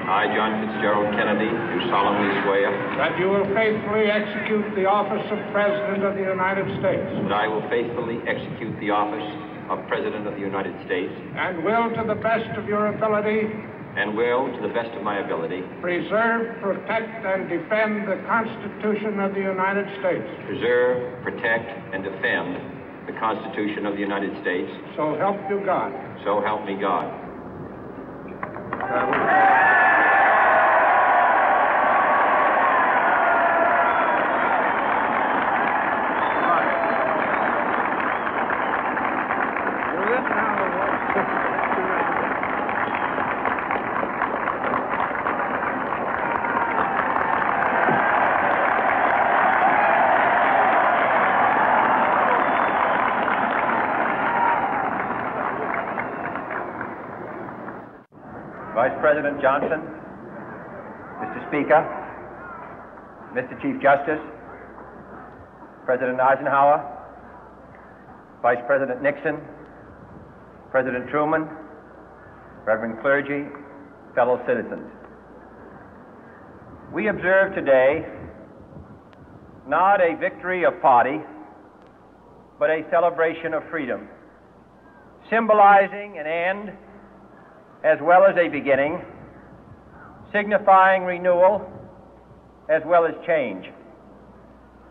I, John Fitzgerald Kennedy, do solemnly swear that you will faithfully execute the office of President of the United States. that I will faithfully execute the office of President of the United States And will, to the best of your ability, and will, to the best of my ability, preserve, protect, and defend the Constitution of the United States. preserve, protect, and defend the Constitution of the United States. So help you God. So help me God. Vice President Johnson, Mr. Speaker, Mr. Chief Justice, President Eisenhower, Vice President Nixon, President Truman, Reverend clergy, fellow citizens. We observe today not a victory of party, but a celebration of freedom, symbolizing an end as well as a beginning, signifying renewal as well as change.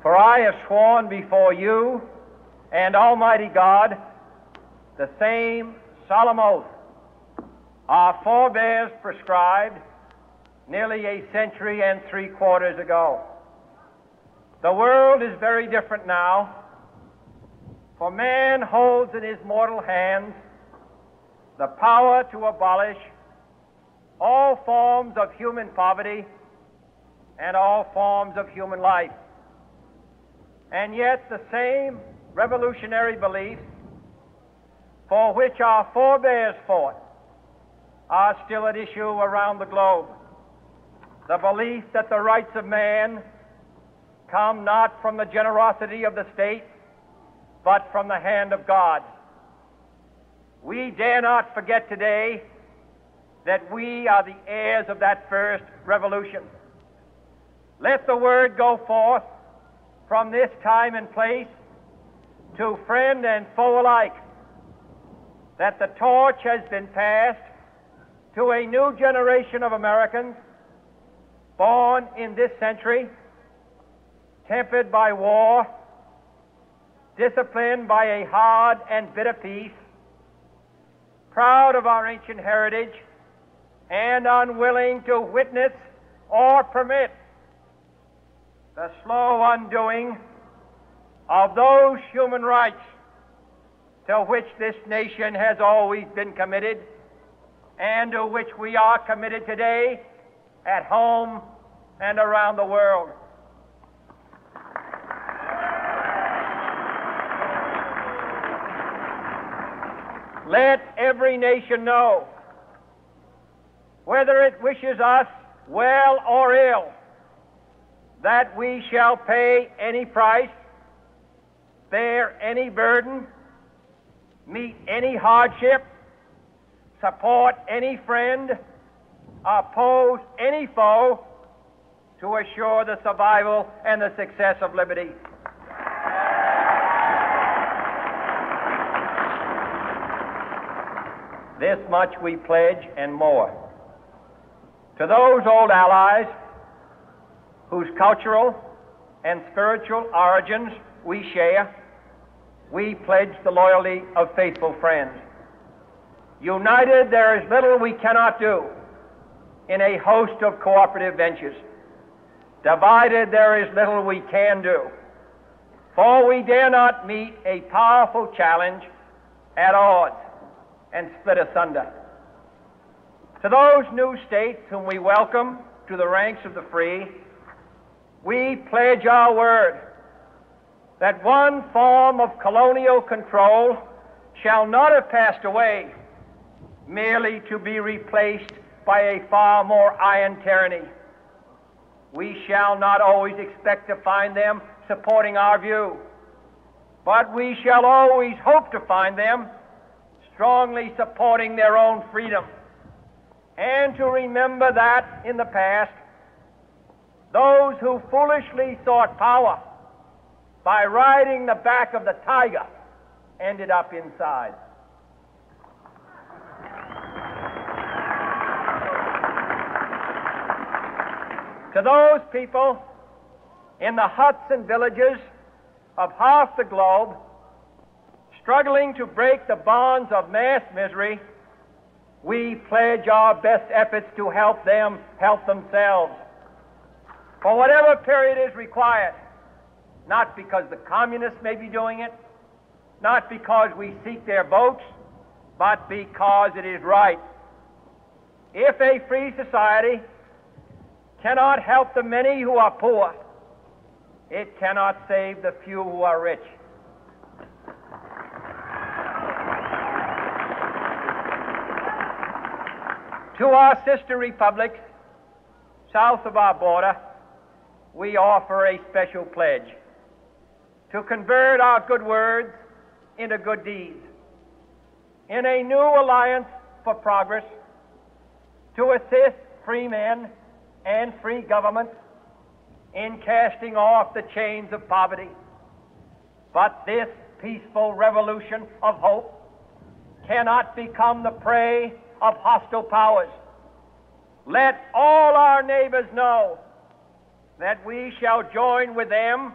For I have sworn before you and Almighty God the same solemn oath our forebears prescribed nearly a century and 3/4 ago. The world is very different now, for man holds in his mortal hands the power to abolish all forms of human poverty and all forms of human life. And yet the same revolutionary beliefs for which our forebears fought are still at issue around the globe. The belief that the rights of man come not from the generosity of the state, but from the hand of God. We dare not forget today that we are the heirs of that first revolution. Let the word go forth from this time and place to friend and foe alike that the torch has been passed to a new generation of Americans born in this century, tempered by war, disciplined by a hard and bitter peace, proud of our ancient heritage, and unwilling to witness or permit the slow undoing of those human rights to which this nation has always been committed and to which we are committed today at home and around the world. Let every nation know, whether it wishes us well or ill, that we shall pay any price, bear any burden, meet any hardship, support any friend, oppose any foe to assure the survival and the success of liberty. This much we pledge and more. To those old allies whose cultural and spiritual origins we share, we pledge the loyalty of faithful friends. United, there is little we cannot do in a host of cooperative ventures. Divided, there is little we can do, for we dare not meet a powerful challenge at odds and split asunder. To those new states whom we welcome to the ranks of the free, we pledge our word that one form of colonial control shall not have passed away merely to be replaced by a far more iron tyranny. We shall not always expect to find them supporting our view, but we shall always hope to find them strongly supporting their own freedom. and to remember that in the past, those who foolishly sought power by riding the back of the tiger ended up inside. To those people in the huts and villages of half the globe struggling to break the bonds of mass misery, we pledge our best efforts to help them help themselves for whatever period is required, not because the communists may be doing it, not because we seek their votes, but because it is right. If a free society cannot help the many who are poor, it cannot save the few who are rich. To our sister republics south of our border, we offer a special pledge to convert our good words into good deeds, in a new alliance for progress, to assist free men and free governments in casting off the chains of poverty. But this peaceful revolution of hope cannot become the prey of hostile powers. Let all our neighbors know that we shall join with them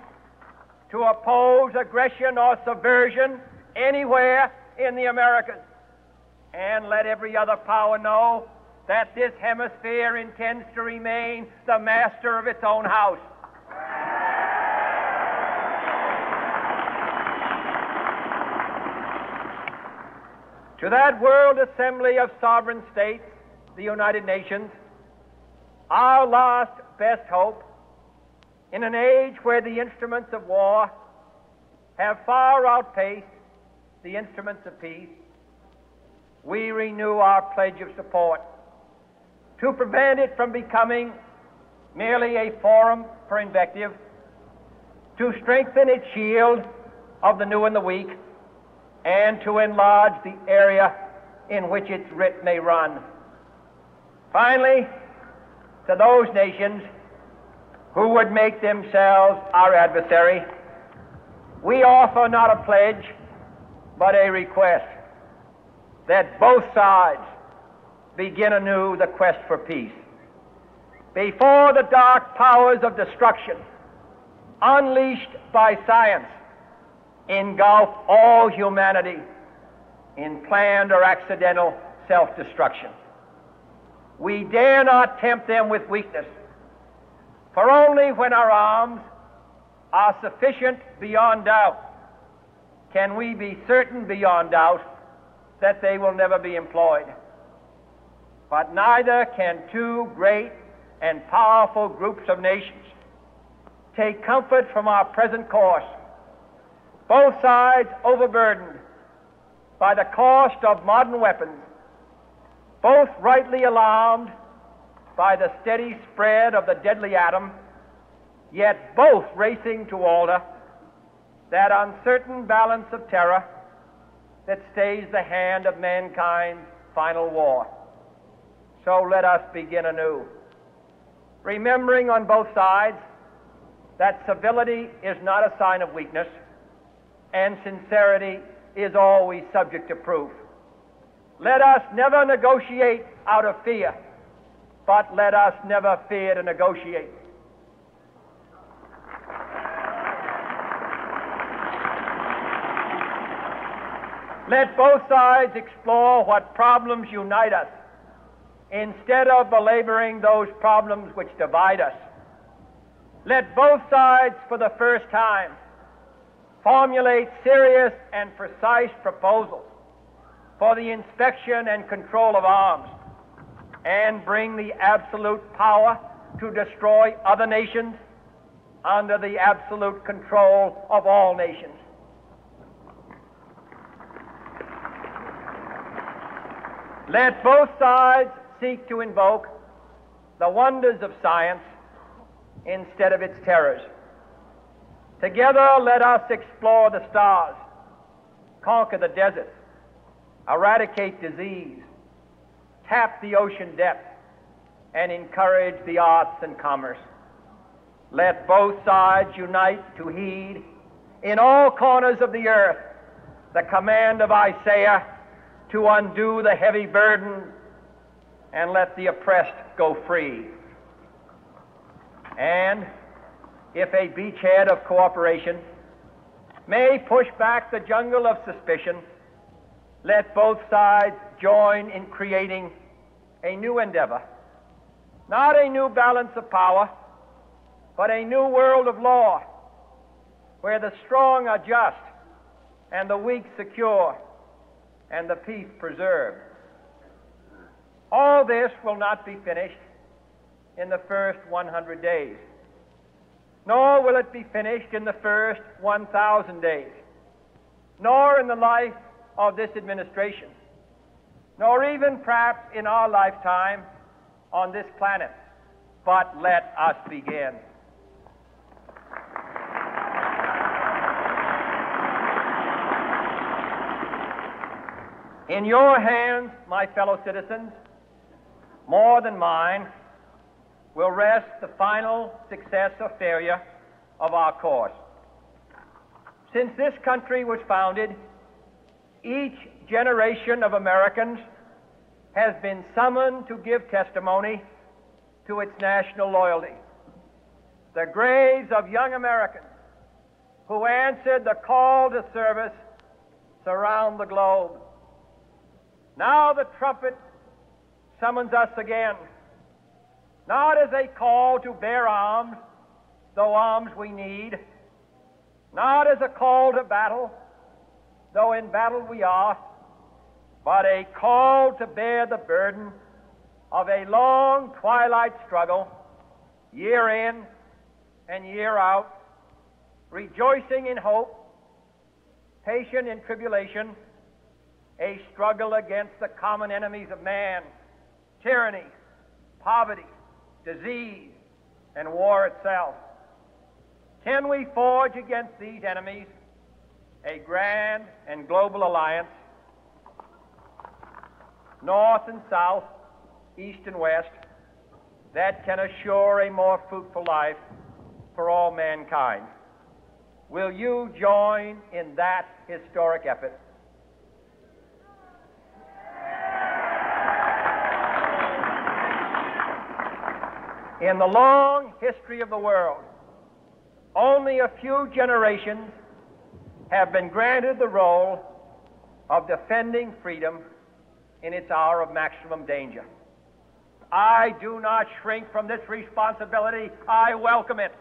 to oppose aggression or subversion anywhere in the Americas. And let every other power know that this hemisphere intends to remain the master of its own house. To that world assembly of sovereign states, the United Nations, our last best hope, in an age where the instruments of war have far outpaced the instruments of peace, we renew our pledge of support to prevent it from becoming merely a forum for invective, to strengthen its shield of the new and the weak, and to enlarge the area in which its writ may run. Finally, to those nations who would make themselves our adversary, we offer not a pledge, but a request that both sides begin anew the quest for peace. Before the dark powers of destruction, unleashed by science, engulf all humanity in planned or accidental self-destruction, we dare not tempt them with weakness, for only when our arms are sufficient beyond doubt can we be certain beyond doubt that they will never be employed. But neither can two great and powerful groups of nations take comfort from our present course, both sides overburdened by the cost of modern weapons, both rightly alarmed by the steady spread of the deadly atom, yet both racing to alter that uncertain balance of terror that stays the hand of mankind's final war. So let us begin anew, remembering on both sides that civility is not a sign of weakness, and sincerity is always subject to proof. Let us never negotiate out of fear, but let us never fear to negotiate. Let both sides explore what problems unite us, instead of belaboring those problems which divide us. Let both sides, for the first time, formulate serious and precise proposals for the inspection and control of arms, and bring the absolute power to destroy other nations under the absolute control of all nations. Let both sides seek to invoke the wonders of science instead of its terrors. Together, let us explore the stars, conquer the deserts, eradicate disease, tap the ocean depth, and encourage the arts and commerce. Let both sides unite to heed in all corners of the earth the command of Isaiah to undo the heavy burden and let the oppressed go free. And if a beachhead of cooperation may push back the jungle of suspicion, let both sides join in creating a new endeavor, not a new balance of power, but a new world of law, where the strong are just and the weak secure and the peace preserved. All this will not be finished in the first 100 days, nor will it be finished in the first 1,000 days, nor in the life of this administration, nor even perhaps in our lifetime on this planet. But let us begin. In your hands, my fellow citizens, more than mine, will rest the final success or failure of our course. Since this country was founded, each generation of Americans has been summoned to give testimony to its national loyalty. The graves of young Americans who answered the call to service surround the globe. Now the trumpet summons us again, not as a call to bear arms, though arms we need, not as a call to battle, though in battle we are, but a call to bear the burden of a long twilight struggle, year in and year out, rejoicing in hope, patient in tribulation, a struggle against the common enemies of man, tyranny, poverty, disease, and war itself. Can we forge against these enemies a grand and global alliance, north and south, east and west, that can assure a more fruitful life for all mankind? Will you join in that historic effort? In the long history of the world, only a few generations have been granted the role of defending freedom in its hour of maximum danger. I do not shrink from this responsibility. I welcome it.